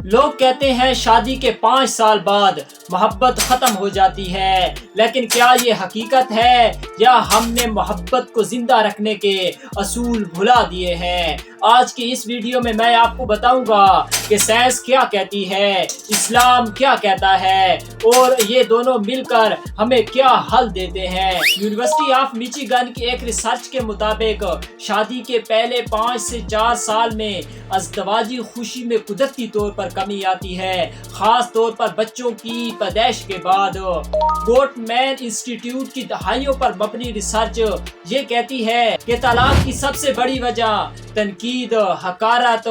لوگ کہتے ہیں شادی کے 5 سال بعد محبت ختم ہو جاتی ہے، لیکن کیا یہ حقیقت ہے یا ہم نے محبت کو زندہ رکھنے کے اصول بھلا دیے ہیں؟ آج کی اس ویڈیو میں آپ کو بتاؤں گا کہ سائنس کیا کہتی ہے، اسلام کیا کہتا ہے اور یہ دونوں مل کر ہمیں کیا حل دیتے ہیں۔ یونیورسٹی آف میچیگن کی ایک ریسرچ کے مطابق شادی کے پہلے 5 سے 4 سال میں ازدواجی خوشی میں قدرتی طور پر کمی آتی ہے، خاص طور پر بچوں کی پیدائش کے بعد۔ گوٹ مین انسٹی ٹیوٹ کی دہائیوں پر مبنی ریسرچ یہ کہتی ہے کہ طلاق کی سب سے بڑی وجہ تنقید، حقارت،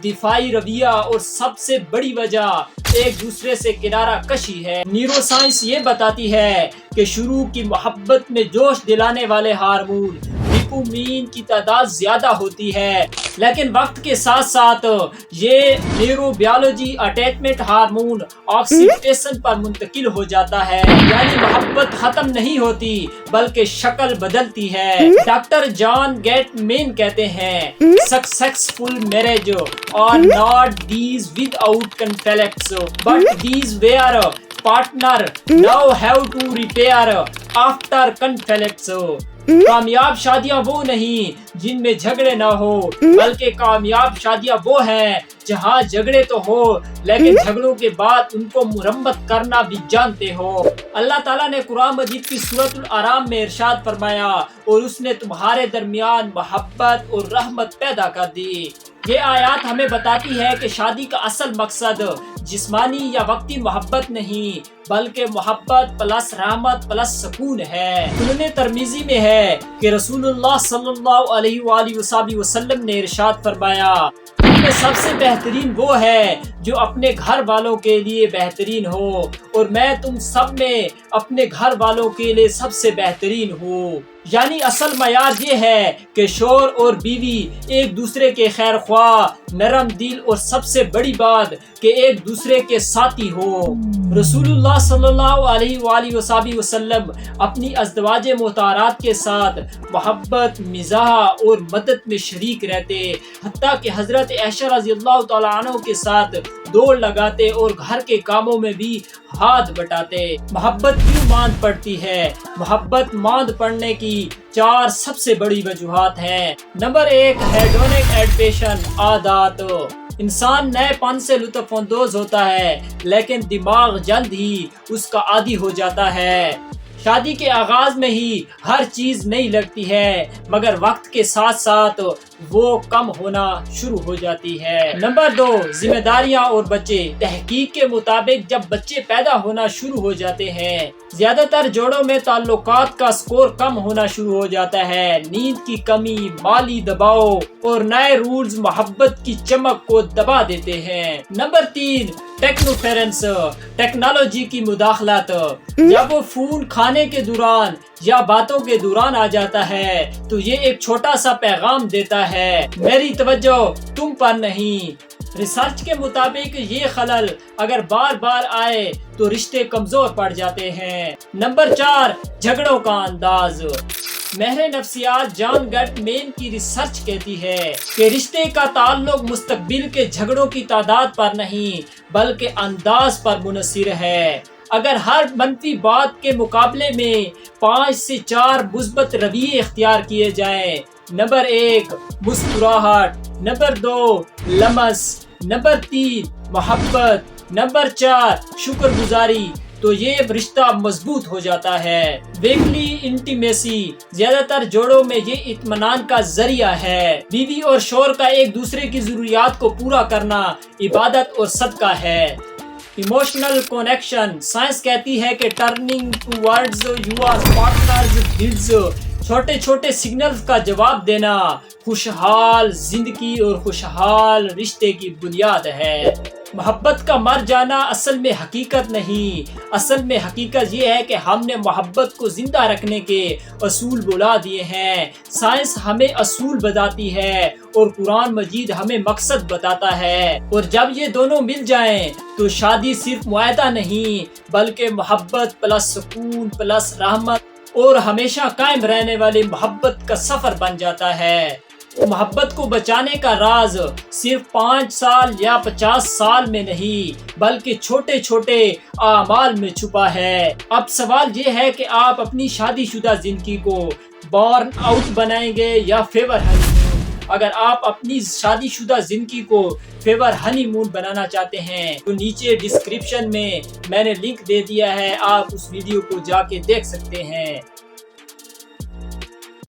دفاعی رویہ اور سب سے بڑی وجہ ایک دوسرے سے کنارہ کشی ہے۔ نیورو سائنس یہ بتاتی ہے کہ شروع کی محبت میں جوش دلانے والے ہارمون ڈوپامین کی تعداد زیادہ ہوتی ہے، لیکن وقت کے ساتھ ساتھ یہ neurobiology attachment hormone oxytocin پر منتقل ہو جاتا ہے، یعنی محبت ختم نہیں ہوتی بلکہ شکل بدلتی ہے۔ ڈاکٹر جان گیٹ مین کہتے ہیں successful marriage are not these without conflicts, but these where partner now have to repair after conflicts. کامیاب شادیاں وہ نہیں جن میں جھگڑے نہ ہو، بلکہ کامیاب شادیاں وہ ہیں جہاں جھگڑے تو ہو لیکن جھگڑوں کے بعد ان کو مرمت کرنا بھی جانتے ہو۔ اللہ تعالیٰ نے قرآن مجید کی سورۃ الانعام میں ارشاد فرمایا اور اس نے تمہارے درمیان محبت اور رحمت پیدا کر دی۔ یہ آیات ہمیں بتاتی ہے کہ شادی کا اصل مقصد جسمانی یا وقتی محبت نہیں بلکہ محبت پلس رحمت پلس سکون ہے۔ سنن ترمذی میں ہے کہ رسول اللہ صلی اللہ علیہ وآلہ وسلم نے ارشاد فرمایا میں سب سے بہترین وہ ہے جو اپنے گھر والوں کے لیے بہترین ہو اور میں تم سب میں اپنے گھر والوں کے لیے سب سے بہترین ہوں۔ یعنی اصل معیار یہ ہے کہ شوہر اور بیوی ایک دوسرے کے خیر خواہ، نرم دل اور سب سے بڑی بات کہ ایک دوسرے کے ساتھی ہو۔ رسول اللہ صلی اللہ علیہ وآلہ وسلم اپنی ازدواج مطہرات کے ساتھ محبت، مزاح اور مدد میں شریک رہتے، حتیٰ کہ حضرت عائشہ رضی اللہ تعالیٰ عنہ کے ساتھ دوڑ لگاتے اور گھر کے کاموں میں بھی ہاتھ بٹاتے۔ محبت کیوں ماند پڑتی ہے؟ محبت ماند پڑنے کی 4 سب سے بڑی وجوہات ہیں۔ نمبر 1، ہیڈونک ایڈپیشن، عادات۔ انسان نئے پن سے لطف اندوز ہوتا ہے لیکن دماغ جلد ہی اس کا عادی ہو جاتا ہے۔ شادی کے آغاز میں ہی ہر چیز نئی لگتی ہے مگر وقت کے ساتھ ساتھ وہ کم ہونا شروع ہو جاتی ہے۔ نمبر 2، ذمہ داریاں اور بچے۔ تحقیق کے مطابق جب بچے پیدا ہونا شروع ہو جاتے ہیں زیادہ تر جوڑوں میں تعلقات کا سکور کم ہونا شروع ہو جاتا ہے۔ نیند کی کمی، مالی دباؤ اور نئے رولز محبت کی چمک کو دبا دیتے ہیں۔ نمبر 3، ٹیکنوفیرنس، ٹیکنالوجی کی مداخلت۔ جب وہ فون کھانے کے دوران یا باتوں کے دوران آ جاتا ہے تو یہ ایک چھوٹا سا پیغام دیتا ہے، میری توجہ تم پر نہیں۔ ریسرچ کے مطابق یہ خلل اگر بار بار آئے تو رشتے کمزور پڑ جاتے ہیں۔ نمبر 4، جھگڑوں کا انداز۔ ماہر نفسیات جان گٹ مین کی ریسرچ کہتی ہے کہ رشتے کا تعلق مستقبل کے جھگڑوں کی تعداد پر نہیں بلکہ انداز پر منحصر ہے۔ اگر ہر منفی بات کے مقابلے میں 5 سے 4 مثبت رویے اختیار کیے جائیں، نمبر 1، مسکراہٹ، نمبر 2، لمس، نمبر 3، محبت، نمبر 4، شکر گزاری، تو یہ رشتہ مضبوط ہو جاتا ہے۔ ویکلی انٹیمیسی، زیادہ تر جوڑوں میں یہ اطمینان کا ذریعہ ہے۔ بیوی اور شوہر کا ایک دوسرے کی ضروریات کو پورا کرنا عبادت اور صدقہ ہے۔ ایموشنل کنیکشن، سائنس کہتی ہے کہ turning towards your partners needs, چھوٹے چھوٹے سگنلز کا جواب دینا خوشحال زندگی اور خوشحال رشتے کی بنیاد ہے۔ محبت کا مر جانا اصل میں حقیقت نہیں، اصل میں حقیقت یہ ہے کہ ہم نے محبت کو زندہ رکھنے کے اصول بلا دیے ہیں۔ سائنس ہمیں اصول بتاتی ہے اور قرآن مجید ہمیں مقصد بتاتا ہے، اور جب یہ دونوں مل جائیں تو شادی صرف معاہدہ نہیں بلکہ محبت پلس سکون پلس رحمت اور ہمیشہ قائم رہنے والی محبت کا سفر بن جاتا ہے۔ محبت کو بچانے کا راز صرف 5 سال یا 50 سال میں نہیں بلکہ چھوٹے چھوٹے اعمال میں چھپا ہے۔ اب سوال یہ ہے کہ آپ اپنی شادی شدہ زندگی کو بورن آؤٹ بنائیں گے یا فیور ہنی مون؟ اگر آپ اپنی شادی شدہ زندگی کو فیور ہنی مون بنانا چاہتے ہیں تو نیچے ڈسکرپشن میں نے لنک دے دیا ہے، آپ اس ویڈیو کو جا کے دیکھ سکتے ہیں۔